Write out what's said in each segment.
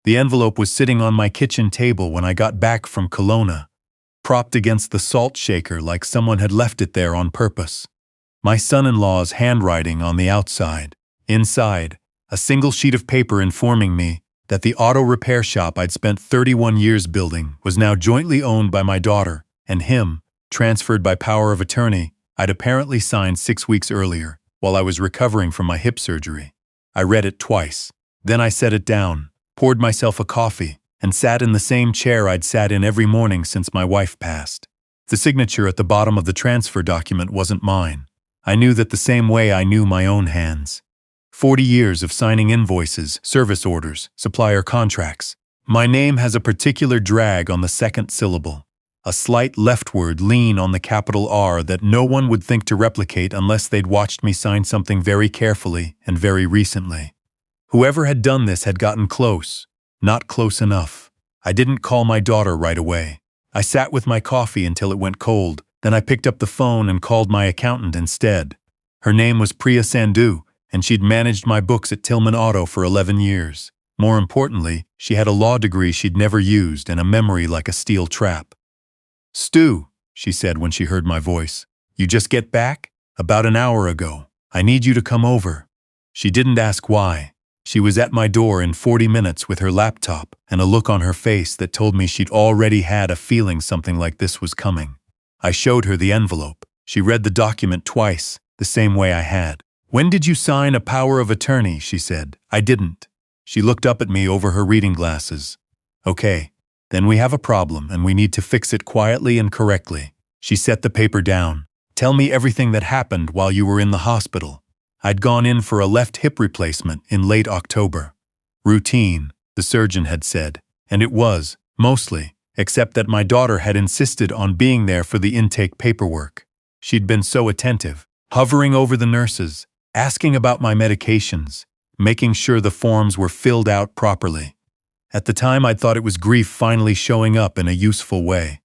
The envelope was sitting on my kitchen table when I got back from Kelowna, propped against the salt shaker like someone had left it there on purpose. My son-in-law's handwriting on the outside. Inside, a single sheet of paper informing me that the auto repair shop I'd spent 31 years building was now jointly owned by my daughter and him, transferred by power of attorney I'd apparently signed 6 weeks earlier while I was recovering from my hip surgery. I read it twice. Then I set it down, poured myself a coffee, and sat in the same chair I'd sat in every morning since my wife passed. The signature at the bottom of the transfer document wasn't mine. I knew that the same way I knew my own hands. 40 years of signing invoices, service orders, supplier contracts. My name has a particular drag on the second syllable, a slight leftward lean on the capital R that no one would think to replicate unless they'd watched me sign something very carefully and very recently. Whoever had done this had gotten close, not close enough. I didn't call my daughter right away. I sat with my coffee until it went cold, then I picked up the phone and called my accountant instead. Her name was Priya, and she'd managed my books at Tillman Auto for 11 years. More importantly, she had a law degree she'd never used and a memory like a steel trap. "Stu," she said when she heard my voice, "you just get back? About an hour ago. I need you to come over." She didn't ask why. She was at my door in 40 minutes with her laptop and a look on her face that told me she'd already had a feeling something like this was coming. I showed her the envelope. She read the document twice, the same way I had. "When did you sign a power of attorney?" she said. "I didn't." She looked up at me over her reading glasses. "Okay, then we have a problem and we need to fix it quietly and correctly." She set the paper down. "Tell me everything that happened while you were in the hospital." I'd gone in for a left hip replacement in late October. Routine, the surgeon had said, and it was, mostly, except that my daughter had insisted on being there for the intake paperwork. She'd been so attentive, hovering over the nurses, asking about my medications, making sure the forms were filled out properly. At the time, I'd thought it was grief finally showing up in a useful way.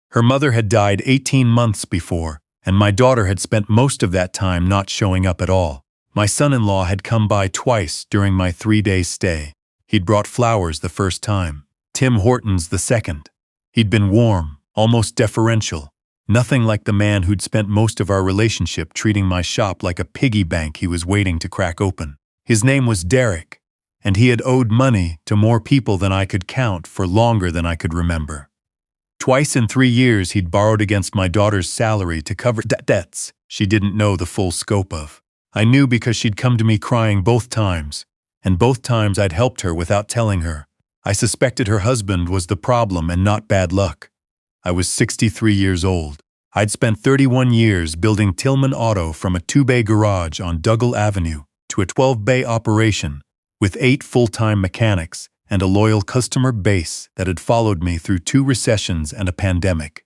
Her mother had died 18 months before, and my daughter had spent most of that time not showing up at all. My son-in-law had come by twice during my 3-day stay. He'd brought flowers the first time, Tim Hortons the second. He'd been warm, almost deferential, nothing like the man who'd spent most of our relationship treating my shop like a piggy bank he was waiting to crack open. His name was Derek, and he had owed money to more people than I could count for longer than I could remember. Twice in 3 years he'd borrowed against my daughter's salary to cover debts she didn't know the full scope of. I knew because she'd come to me crying both times, and both times I'd helped her without telling her. I suspected her husband was the problem and not bad luck. I was 63 years old. I'd spent 31 years building Tillman Auto from a 2-bay garage on Dougal Avenue to a 12-bay operation with 8 full-time mechanics and a loyal customer base that had followed me through 2 recessions and a pandemic.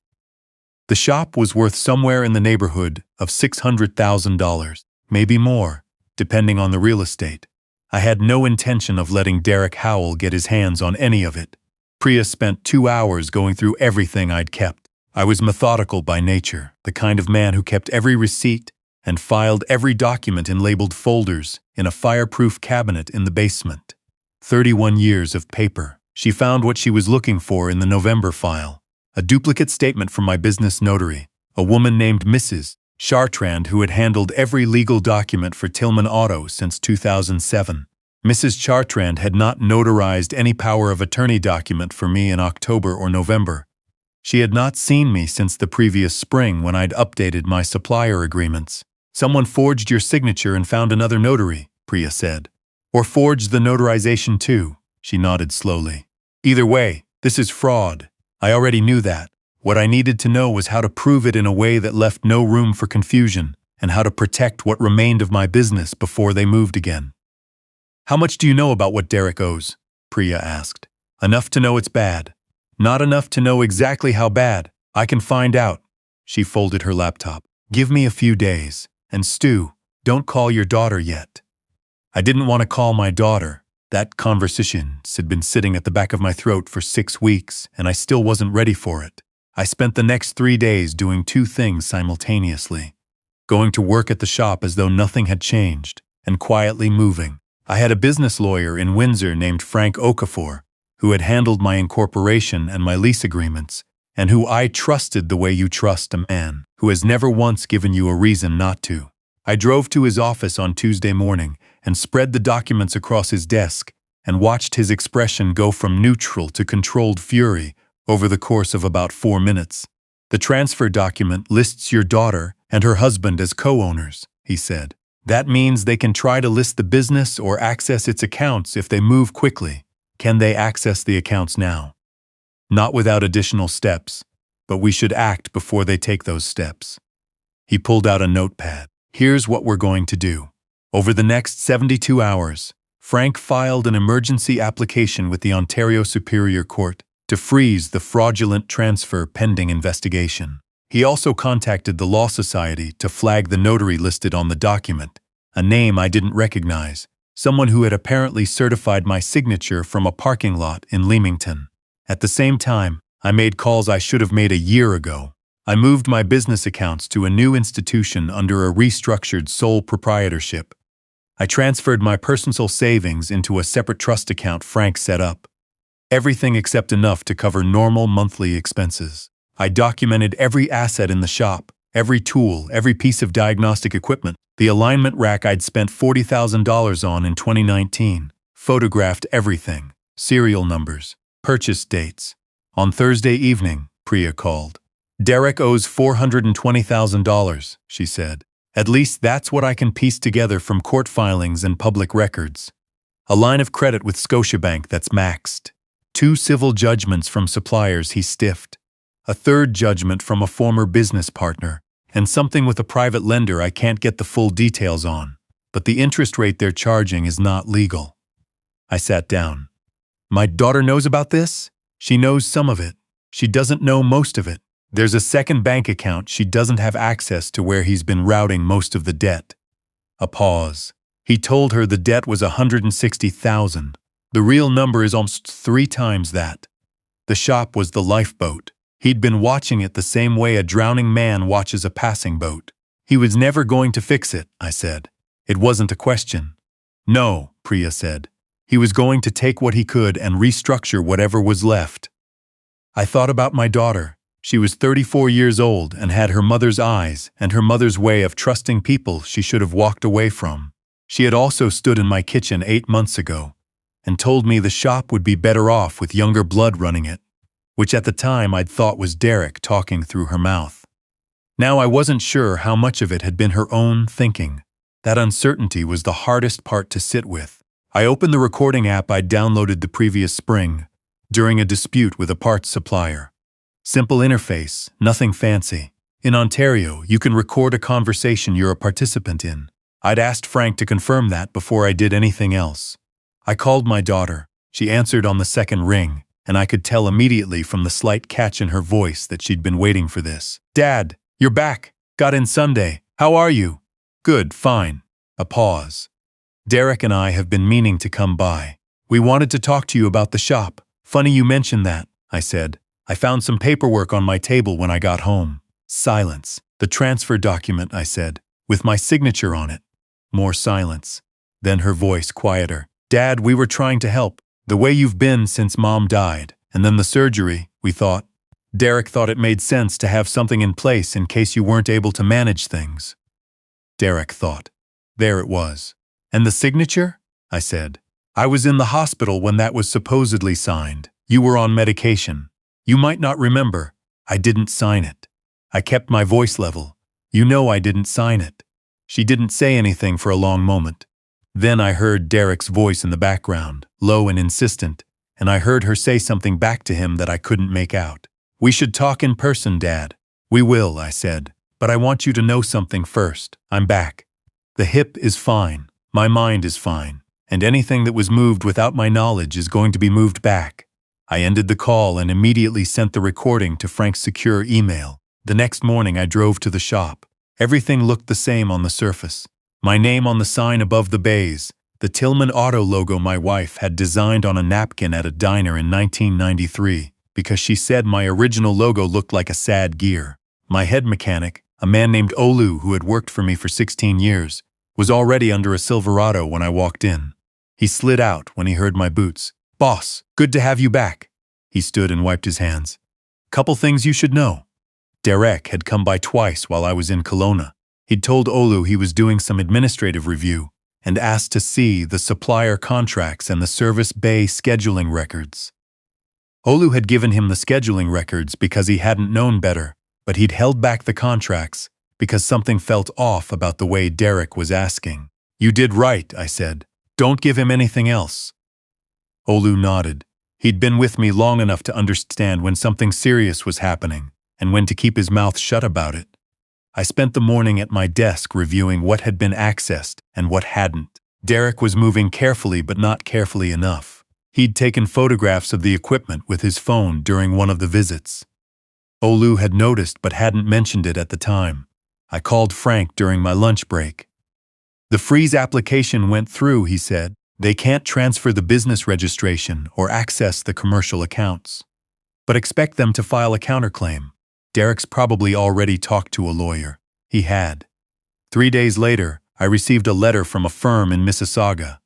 The shop was worth somewhere in the neighborhood of $600,000, maybe more, depending on the real estate. I had no intention of letting Derek Howell get his hands on any of it. Priya spent 2 hours going through everything I'd kept. I was methodical by nature, the kind of man who kept every receipt and filed every document in labeled folders in a fireproof cabinet in the basement. 31 years of paper. She found what she was looking for in the November file, a duplicate statement from my business notary, a woman named Mrs. Chartrand who had handled every legal document for Tillman Auto since 2007. Mrs. Chartrand had not notarized any power of attorney document for me in October or November. She had not seen me since the previous spring when I'd updated my supplier agreements. "Someone forged your signature and found another notary," Priya said. "Or forged the notarization too," she nodded slowly. "Either way, this is fraud. I already knew that. What I needed to know was how to prove it in a way that left no room for confusion and how to protect what remained of my business before they moved again." "How much do you know about what Derek owes?" Priya asked. "Enough to know it's bad. Not enough to know exactly how bad. I can find out." She folded her laptop. "Give me a few days. And Stu, don't call your daughter yet." I didn't want to call my daughter. That conversation had been sitting at the back of my throat for 6 weeks, and I still wasn't ready for it. I spent the next 3 days doing 2 things simultaneously. Going to work at the shop as though nothing had changed, and quietly moving. I had a business lawyer in Windsor named Frank Okafor, who had handled my incorporation and my lease agreements, and who I trusted the way you trust a man who has never once given you a reason not to. I drove to his office on Tuesday morning and spread the documents across his desk and watched his expression go from neutral to controlled fury over the course of about 4 minutes. The transfer document lists your daughter and her husband as co-owners, he said. That means they can try to list the business or access its accounts if they move quickly. Can they access the accounts now? Not without additional steps, but we should act before they take those steps. He pulled out a notepad. Here's what we're going to do. Over the next 72 hours, Frank filed an emergency application with the Ontario Superior Court to freeze the fraudulent transfer pending investigation. He also contacted the Law Society to flag the notary listed on the document, a name I didn't recognize, someone who had apparently certified my signature from a parking lot in Leamington. At the same time, I made calls I should have made a year ago. I moved my business accounts to a new institution under a restructured sole proprietorship. I transferred my personal savings into a separate trust account Frank set up. Everything except enough to cover normal monthly expenses. I documented every asset in the shop, every tool, every piece of diagnostic equipment, the alignment rack I'd spent $40,000 on in 2019, photographed everything, serial numbers, purchase dates. On Thursday evening, Priya called. Derek owes $420,000, she said. At least that's what I can piece together from court filings and public records. A line of credit with Scotiabank that's maxed. 2 civil judgments from suppliers he stiffed. A 3rd judgment from a former business partner, and something with a private lender I can't get the full details on, but the interest rate they're charging is not legal. I sat down. My daughter knows about this? She knows some of it. She doesn't know most of it. There's a second bank account she doesn't have access to where he's been routing most of the debt. A pause. He told her the debt was $160,000. The real number is almost 3 times that. The shop was the lifeboat. He'd been watching it the same way a drowning man watches a passing boat. He was never going to fix it, I said. It wasn't a question. No, Priya said. He was going to take what he could and restructure whatever was left. I thought about my daughter. She was 34 years old and had her mother's eyes and her mother's way of trusting people she should have walked away from. She had also stood in my kitchen 8 months ago and told me the shop would be better off with younger blood running it, which at the time I'd thought was Derek talking through her mouth. Now I wasn't sure how much of it had been her own thinking. That uncertainty was the hardest part to sit with. I opened the recording app I'd downloaded the previous spring, during a dispute with a parts supplier. Simple interface, nothing fancy. In Ontario, you can record a conversation you're a participant in. I'd asked Frank to confirm that before I did anything else. I called my daughter. She answered on the second ring, and I could tell immediately from the slight catch in her voice that she'd been waiting for this. Dad, you're back. Got in Sunday. How are you? Good, fine. A pause. Derek and I have been meaning to come by. We wanted to talk to you about the shop. Funny you mentioned that, I said. I found some paperwork on my table when I got home. Silence. The transfer document, I said, with my signature on it. More silence. Then her voice quieter. Dad, we were trying to help. The way you've been since Mom died, and then the surgery, we thought. Derek thought it made sense to have something in place in case you weren't able to manage things. Derek thought. There it was. And the signature? I said. I was in the hospital when that was supposedly signed. You were on medication. You might not remember. I didn't sign it. I kept my voice level. You know I didn't sign it. She didn't say anything for a long moment. Then I heard Derek's voice in the background, low and insistent, and I heard her say something back to him that I couldn't make out. We should talk in person, Dad. We will, I said, but I want you to know something first. I'm back. The hip is fine. My mind is fine. And anything that was moved without my knowledge is going to be moved back. I ended the call and immediately sent the recording to Frank's secure email. The next morning I drove to the shop. Everything looked the same on the surface. My name on the sign above the bays, the Tillman Auto logo my wife had designed on a napkin at a diner in 1993 because she said my original logo looked like a sad gear. My head mechanic, a man named Olu who had worked for me for 16 years, was already under a Silverado when I walked in. He slid out when he heard my boots, Boss, good to have you back. He stood and wiped his hands. Couple things you should know. Derek had come by twice while I was in Kelowna. He'd told Olu he was doing some administrative review and asked to see the supplier contracts and the service bay scheduling records. Olu had given him the scheduling records because he hadn't known better, but he'd held back the contracts because something felt off about the way Derek was asking. You did right, I said. Don't give him anything else. Olu nodded. He'd been with me long enough to understand when something serious was happening and when to keep his mouth shut about it. I spent the morning at my desk reviewing what had been accessed and what hadn't. Derek was moving carefully but not carefully enough. He'd taken photographs of the equipment with his phone during one of the visits. Olu had noticed but hadn't mentioned it at the time. I called Frank during my lunch break. The freeze application went through, he said. They can't transfer the business registration or access the commercial accounts. But expect them to file a counterclaim. Derek's probably already talked to a lawyer. He had. 3 days later, I received a letter from a firm in Mississauga.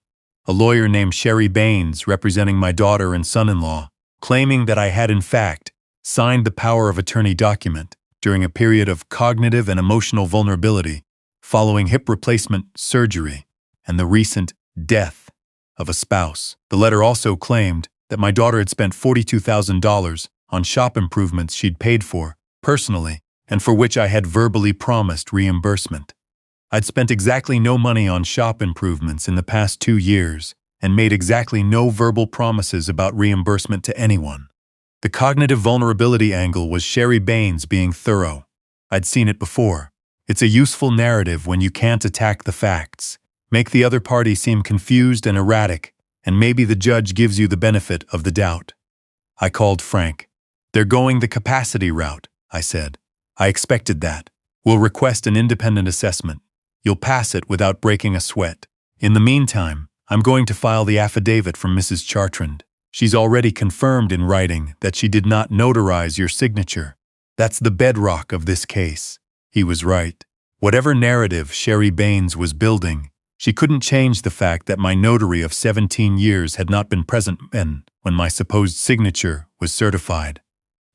A lawyer named Sherry Baines representing my daughter and son-in-law, claiming that I had in fact signed the power of attorney document during a period of cognitive and emotional vulnerability following hip replacement surgery and the recent death of a spouse. The letter also claimed that my daughter had spent $42,000 on shop improvements she'd paid for, personally, and for which I had verbally promised reimbursement. I'd spent exactly no money on shop improvements in the past 2 years and made exactly no verbal promises about reimbursement to anyone. The cognitive vulnerability angle was Sherry Baines being thorough. I'd seen it before. It's a useful narrative when you can't attack the facts, make the other party seem confused and erratic, and maybe the judge gives you the benefit of the doubt. I called Frank. They're going the capacity route, I said. I expected that. We'll request an independent assessment. You'll pass it without breaking a sweat. In the meantime, I'm going to file the affidavit from Mrs. Chartrand. She's already confirmed in writing that she did not notarize your signature. That's the bedrock of this case. He was right. Whatever narrative Sherry Baines was building, she couldn't change the fact that my notary of 17 years had not been present when my supposed signature was certified.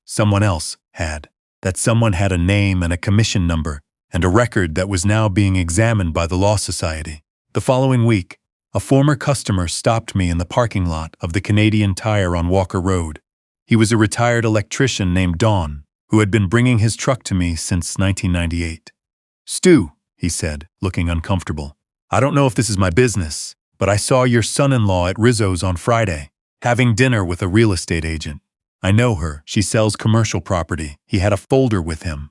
Someone else had. That someone had a name and a commission number and a record that was now being examined by the Law Society. The following week, a former customer stopped me in the parking lot of the Canadian Tire on Walker Road. He was a retired electrician named Don, who had been bringing his truck to me since 1998. Stu, he said, looking uncomfortable. I don't know if this is my business, but I saw your son-in-law at Rizzo's on Friday, having dinner with a real estate agent. I know her. She sells commercial property. He had a folder with him.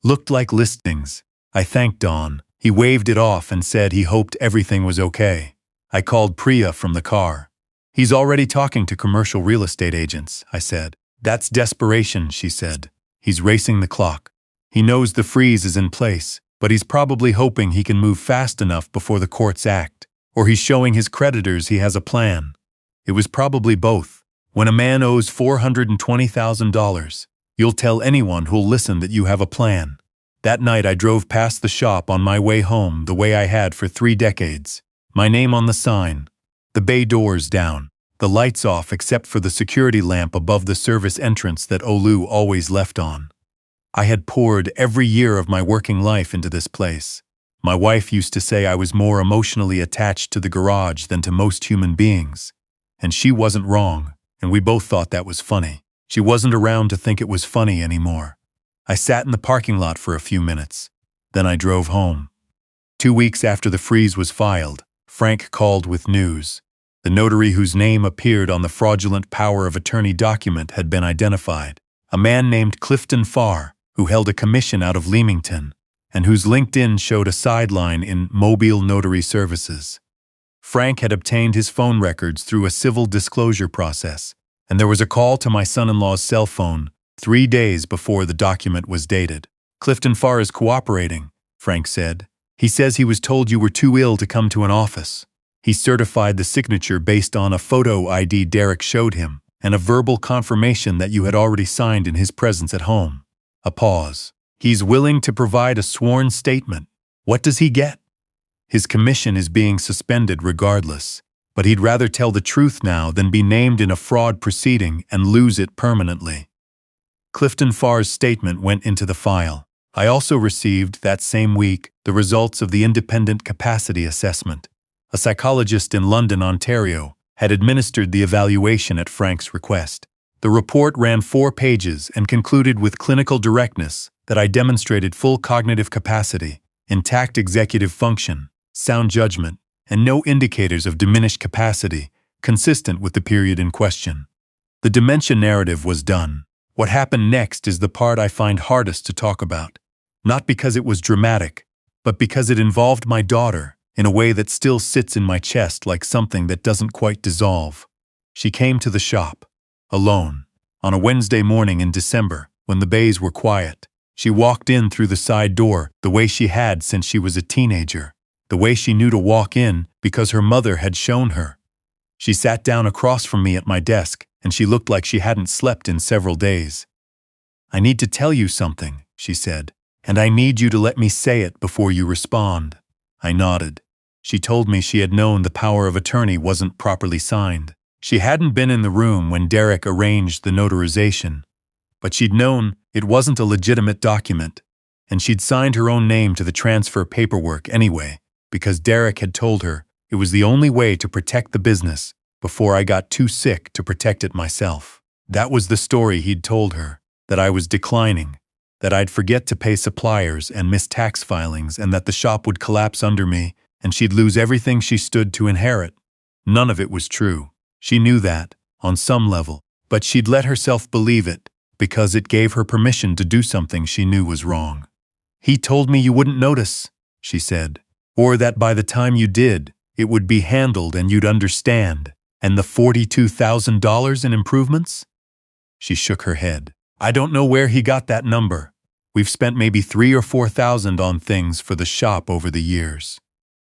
Looked like listings. I thanked Don. He waved it off and said he hoped everything was okay. I called Priya from the car. He's already talking to commercial real estate agents, I said. That's desperation, she said. He's racing the clock. He knows the freeze is in place, but he's probably hoping he can move fast enough before the courts act, or he's showing his creditors he has a plan. It was probably both. When a man owes $420,000, you'll tell anyone who'll listen that you have a plan. That night I drove past the shop on my way home the way I had for 3 decades. My name on the sign, the bay doors down, the lights off except for the security lamp above the service entrance that Olu always left on. I had poured every year of my working life into this place. My wife used to say I was more emotionally attached to the garage than to most human beings. And she wasn't wrong, and we both thought that was funny. She wasn't around to think it was funny anymore. I sat in the parking lot for a few minutes. Then I drove home. 2 weeks after the freeze was filed, Frank called with news. The notary whose name appeared on the fraudulent power of attorney document had been identified. A man named Clifton Farr, who held a commission out of Leamington, and whose LinkedIn showed a sideline in Mobile Notary Services. Frank had obtained his phone records through a civil disclosure process, and there was a call to my son-in-law's cell phone 3 days before the document was dated. Clifton Farr is cooperating, Frank said. He says he was told you were too ill to come to an office. He certified the signature based on a photo ID Derek showed him, and a verbal confirmation that you had already signed in his presence at home. A pause. He's willing to provide a sworn statement. What does he get? His commission is being suspended regardless. but he'd rather tell the truth now than be named in a fraud proceeding and lose it permanently. Clifton Farr's statement went into the file. I also received, that same week, the results of the independent capacity assessment. A psychologist in London, Ontario, had administered the evaluation at Frank's request. The report ran 4 pages and concluded with clinical directness that I demonstrated full cognitive capacity, intact executive function, sound judgment, and no indicators of diminished capacity, consistent with the period in question. The dementia narrative was done. What happened next is the part I find hardest to talk about. Not because it was dramatic, but because it involved my daughter in a way that still sits in my chest like something that doesn't quite dissolve. She came to the shop, alone, on a Wednesday morning in December, when the bays were quiet. She walked in through the side door the way she had since she was a teenager, the way she knew to walk in because her mother had shown her. She sat down across from me at my desk, and she looked like she hadn't slept in several days. "I need to tell you something," she said, "and I need you to let me say it before you respond." I nodded. She told me she had known the power of attorney wasn't properly signed. She hadn't been in the room when Derek arranged the notarization, but she'd known it wasn't a legitimate document, and she'd signed her own name to the transfer paperwork anyway, because Derek had told her it was the only way to protect the business before I got too sick to protect it myself. That was the story he'd told her, that I was declining, that I'd forget to pay suppliers and miss tax filings, and that the shop would collapse under me and she'd lose everything she stood to inherit. None of it was true. She knew that, on some level, but she'd let herself believe it because it gave her permission to do something she knew was wrong. "He told me you wouldn't notice," she said, "or that by the time you did, it would be handled and you'd understand. And the $42,000 in improvements?" She shook her head. "I don't know where he got that number. We've spent maybe $3,000 or $4,000 on things for the shop over the years.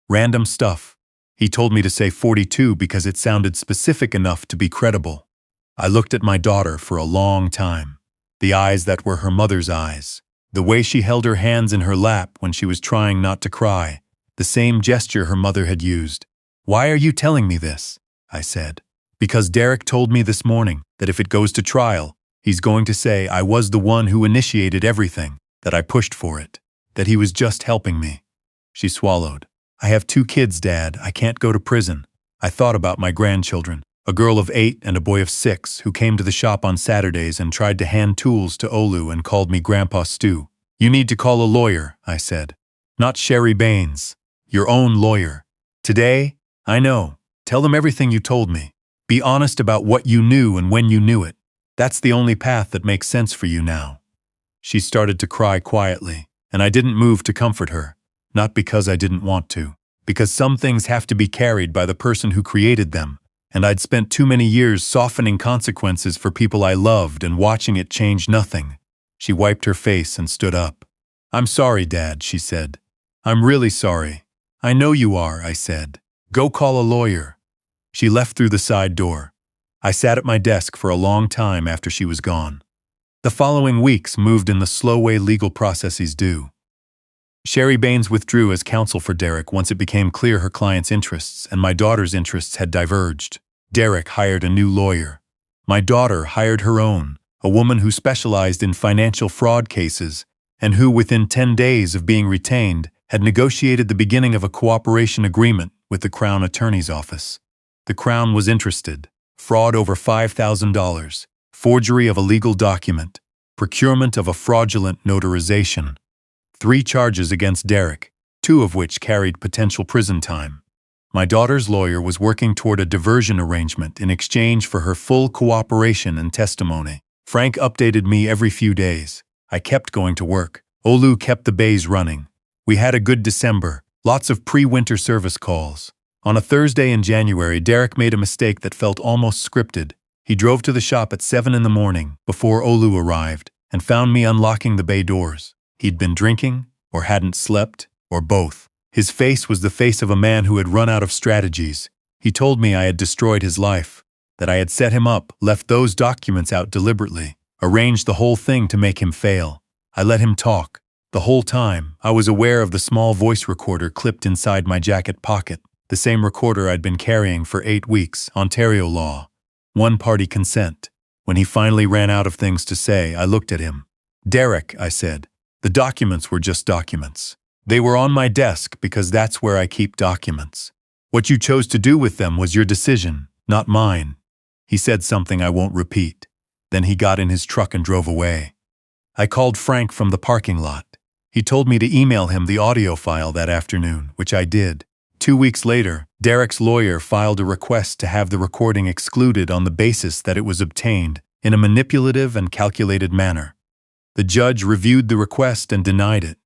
Random stuff. He told me to say 42 because it sounded specific enough to be credible." I looked at my daughter for a long time. The eyes that were her mother's eyes. The way she held her hands in her lap when she was trying not to cry. The same gesture her mother had used. "Why are you telling me this?" I said. "Because Derek told me this morning that if it goes to trial, he's going to say I was the one who initiated everything, that I pushed for it, that he was just helping me." She swallowed. "I have 2 kids, Dad. I can't go to prison." I thought about my grandchildren, a girl of 8 and a boy of 6 who came to the shop on Saturdays and tried to hand tools to Olu and called me Grandpa Stu. "You need to call a lawyer," I said. "Not Sherry Baines. Your own lawyer. Today, I know. Tell them everything you told me. Be honest about what you knew and when you knew it. That's the only path that makes sense for you now." She started to cry quietly, and I didn't move to comfort her. Not because I didn't want to, because some things have to be carried by the person who created them, and I'd spent too many years softening consequences for people I loved and watching it change nothing. She wiped her face and stood up. "I'm sorry, Dad," she said. "I'm really sorry." "I know you are," I said. "Go call a lawyer." She left through the side door. I sat at my desk for a long time after she was gone. The following weeks moved in the slow way legal processes do. Sherry Baines withdrew as counsel for Derek once it became clear her client's interests and my daughter's interests had diverged. Derek hired a new lawyer. My daughter hired her own, a woman who specialized in financial fraud cases and who, within 10 days of being retained, had negotiated the beginning of a cooperation agreement with the Crown Attorney's Office. The Crown was interested. Fraud over $5,000, forgery of a legal document, procurement of a fraudulent notarization. 3 charges against Derek, 2 of which carried potential prison time. My daughter's lawyer was working toward a diversion arrangement in exchange for her full cooperation and testimony. Frank updated me every few days. I kept going to work. Olu kept the bays running. We had a good December, lots of pre-winter service calls. On a Thursday in January, Derek made a mistake that felt almost scripted. He drove to the shop at 7 in the morning, before Olu arrived, and found me unlocking the bay doors. He'd been drinking, or hadn't slept, or both. His face was the face of a man who had run out of strategies. He told me I had destroyed his life, that I had set him up, left those documents out deliberately, arranged the whole thing to make him fail. I let him talk. The whole time, I was aware of the small voice recorder clipped inside my jacket pocket. the same recorder I'd been carrying for 8 weeks, Ontario law. One-party consent. When he finally ran out of things to say, I looked at him. "Derek," I said, "the documents were just documents. They were on my desk because that's where I keep documents. What you chose to do with them was your decision, not mine." He said something I won't repeat. Then he got in his truck and drove away. I called Frank from the parking lot. He told me to email him the audio file that afternoon, which I did. 2 weeks later, Derek's lawyer filed a request to have the recording excluded on the basis that it was obtained in a manipulative and calculated manner. The judge reviewed the request and denied it.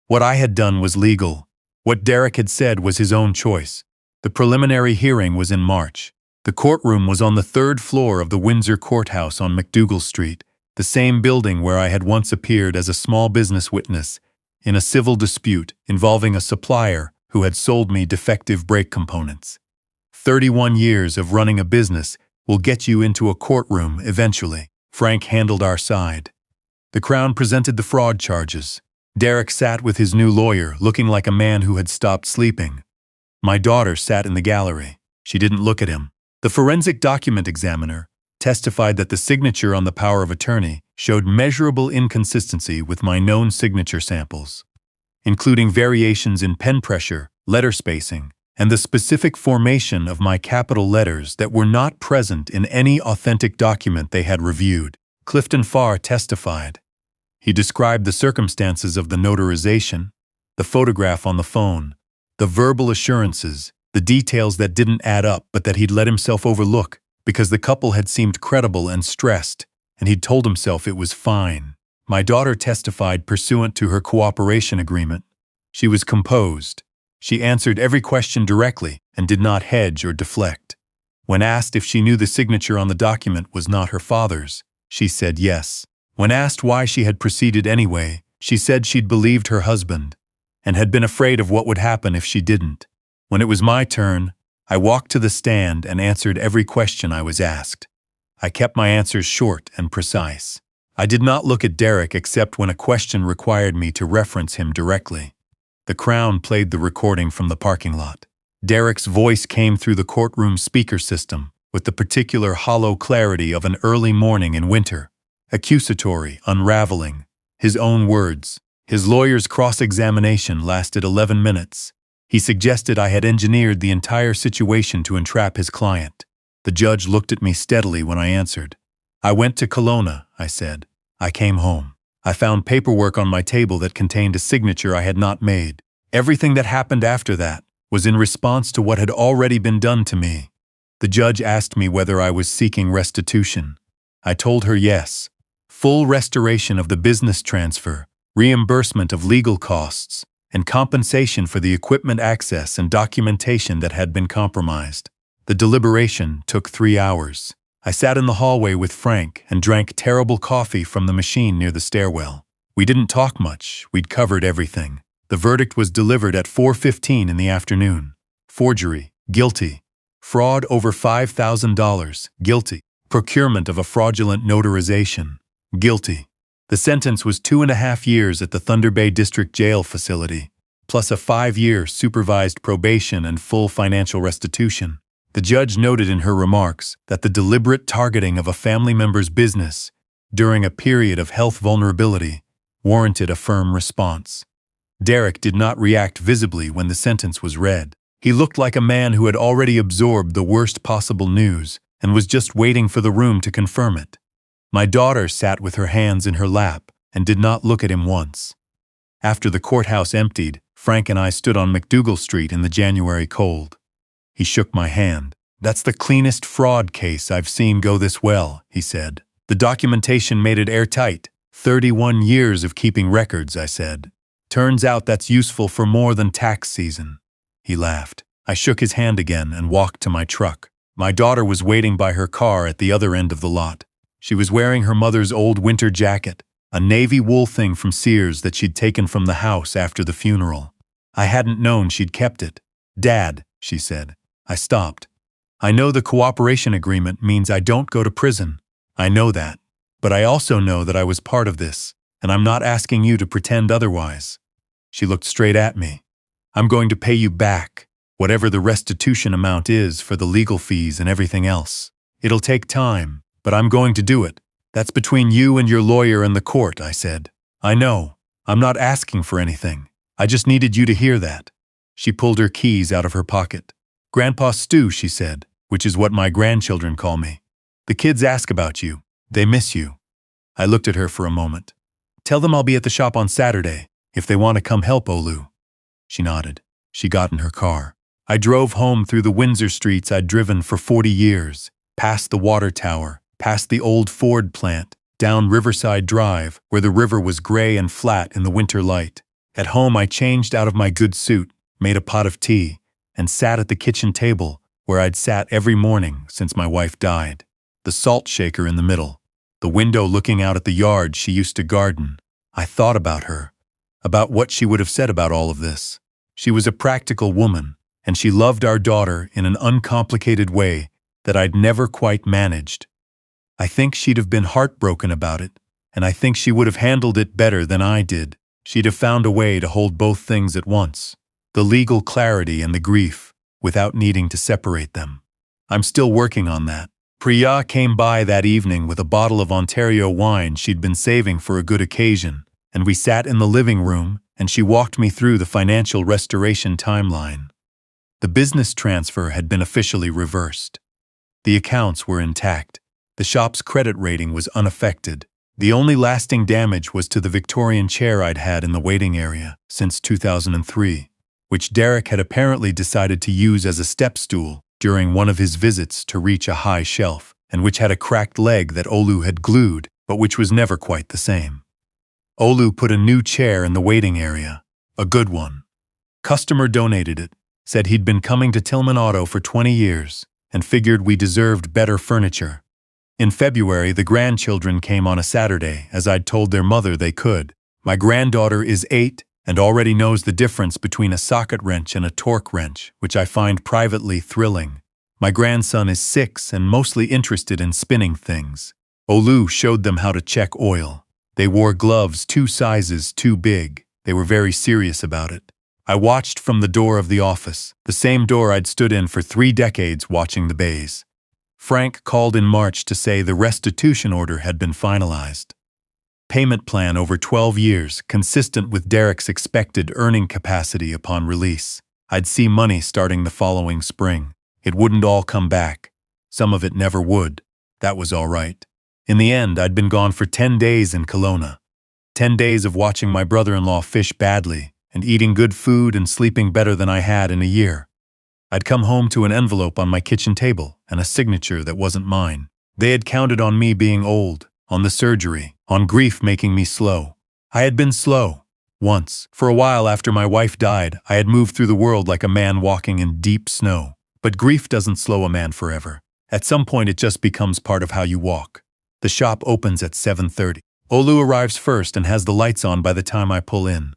What I had done was legal. What Derek had said was his own choice. The preliminary hearing was in March. The courtroom was on the 3rd floor of the Windsor Courthouse on McDougal Street, the same building where I had once appeared as a small business witness in a civil dispute involving a supplier who had sold me defective brake components. 31 years of running a business will get you into a courtroom eventually. Frank handled our side. The Crown presented the fraud charges. Derek sat with his new lawyer, looking like a man who had stopped sleeping. My daughter sat in the gallery. She didn't look at him. The forensic document examiner testified that the signature on the power of attorney showed measurable inconsistency with my known signature samples, including variations in pen pressure, letter spacing, and the specific formation of my capital letters that were not present in any authentic document they had reviewed. Clifton Farr testified. He described the circumstances of the notarization, the photograph on the phone, the verbal assurances, the details that didn't add up but that he'd let himself overlook because the couple had seemed credible and stressed, and he'd told himself it was fine. My daughter testified pursuant to her cooperation agreement. She was composed. She answered every question directly and did not hedge or deflect. When asked if she knew the signature on the document was not her father's, she said yes. When asked why she had proceeded anyway, she said she'd believed her husband and had been afraid of what would happen if she didn't. When it was my turn, I walked to the stand and answered every question I was asked. I kept my answers short and precise. I did not look at Derek except when a question required me to reference him directly. The Crown played the recording from the parking lot. Derek's voice came through the courtroom speaker system with the particular hollow clarity of an early morning in winter. Accusatory, unraveling. His own words. His lawyer's cross-examination lasted 11 minutes. He suggested I had engineered the entire situation to entrap his client. The judge looked at me steadily when I answered. "I went to Kelowna," I said. "I came home. I found paperwork on my table that contained a signature I had not made. Everything that happened after that was in response to what had already been done to me." The judge asked me whether I was seeking restitution. I told her yes. Full restoration of the business transfer, reimbursement of legal costs, and compensation for the equipment access and documentation that had been compromised. The deliberation took 3 hours. I sat in the hallway with Frank and drank terrible coffee from the machine near the stairwell. We didn't talk much. We'd covered everything. The verdict was delivered at 4:15 in the afternoon. Forgery, guilty. Fraud over $5,000, guilty. Procurement of a fraudulent notarization, guilty. The sentence was 2.5 years at the Thunder Bay District Jail facility, plus a 5-year supervised probation and full financial restitution. The judge noted in her remarks that the deliberate targeting of a family member's business during a period of health vulnerability warranted a firm response. Derek did not react visibly when the sentence was read. He looked like a man who had already absorbed the worst possible news and was just waiting for the room to confirm it. My daughter sat with her hands in her lap and did not look at him once. After the courthouse emptied, Frank and I stood on McDougal Street in the January cold. He shook my hand. "That's the cleanest fraud case I've seen go this well," he said. "The documentation made it airtight. 31 years of keeping records," I said. "Turns out that's useful for more than tax season." He laughed. I shook his hand again and walked to my truck. My daughter was waiting by her car at the other end of the lot. She was wearing her mother's old winter jacket, a navy wool thing from Sears that she'd taken from the house after the funeral. I hadn't known she'd kept it. "Dad," she said. I stopped. "I know the cooperation agreement means I don't go to prison. I know that. But I also know that I was part of this, and I'm not asking you to pretend otherwise." She looked straight at me. "I'm going to pay you back. whatever the restitution amount is for the legal fees and everything else. It'll take time, but I'm going to do it. That's between you and your lawyer and the court, I said. I know. I'm not asking for anything. I just needed you to hear that. She pulled her keys out of her pocket. Grandpa Stu, she said, which is what my grandchildren call me. The kids ask about you. They miss you. I looked at her for a moment. Tell them I'll be at the shop on Saturday, if they want to come help, Olu. She nodded. She got in her car. I drove home through the Windsor streets I'd driven for 40 years, past the water tower, past the old Ford plant, down Riverside Drive, where the river was gray and flat in the winter light. At home, I changed out of my good suit, made a pot of tea, and sat at the kitchen table, where I'd sat every morning since my wife died. The salt shaker in the middle, the window looking out at the yard she used to garden. I thought about her, about what she would have said about all of this. She was a practical woman, and she loved our daughter in an uncomplicated way that I'd never quite managed. I think she'd have been heartbroken about it, and I think she would have handled it better than I did. She'd have found a way to hold both things at once, the legal clarity and the grief, without needing to separate them. I'm still working on that. Priya came by that evening with a bottle of Ontario wine she'd been saving for a good occasion, and we sat in the living room, and she walked me through the financial restoration timeline. The business transfer had been officially reversed. The accounts were intact. The shop's credit rating was unaffected. The only lasting damage was to the Victorian chair I'd had in the waiting area since 2003, which Derek had apparently decided to use as a step stool during one of his visits to reach a high shelf, and which had a cracked leg that Olu had glued, but which was never quite the same. Olu put a new chair in the waiting area, a good one. Customer donated it, said he'd been coming to Tillman Auto for 20 years, and figured we deserved better furniture. In February, the grandchildren came on a Saturday, as I'd told their mother they could. My granddaughter is 8 and already knows the difference between a socket wrench and a torque wrench, which I find privately thrilling. My grandson is 6 and mostly interested in spinning things. Olu showed them how to check oil. They wore gloves 2 sizes too big. They were very serious about it. I watched from the door of the office, the same door I'd stood in for 3 decades watching the bays. Frank called in March to say the restitution order had been finalized. Payment plan over 12 years, consistent with Derek's expected earning capacity upon release. I'd see money starting the following spring. It wouldn't all come back. Some of it never would. That was all right. In the end, I'd been gone for 10 days in Kelowna. 10 days of watching my brother-in-law fish badly, and eating good food and sleeping better than I had in a year. I'd come home to an envelope on my kitchen table and a signature that wasn't mine. They had counted on me being old, on the surgery, on grief making me slow. I had been slow. Once, for a while after my wife died, I had moved through the world like a man walking in deep snow. But grief doesn't slow a man forever. At some point it just becomes part of how you walk. The shop opens at 7:30. Olu arrives first and has the lights on by the time I pull in.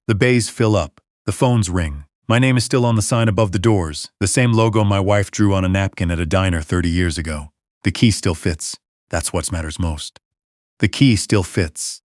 The bays fill up. The phones ring. My name is still on the sign above the doors, the same logo my wife drew on a napkin at a diner 30 years ago. The key still fits. That's what matters most. The key still fits.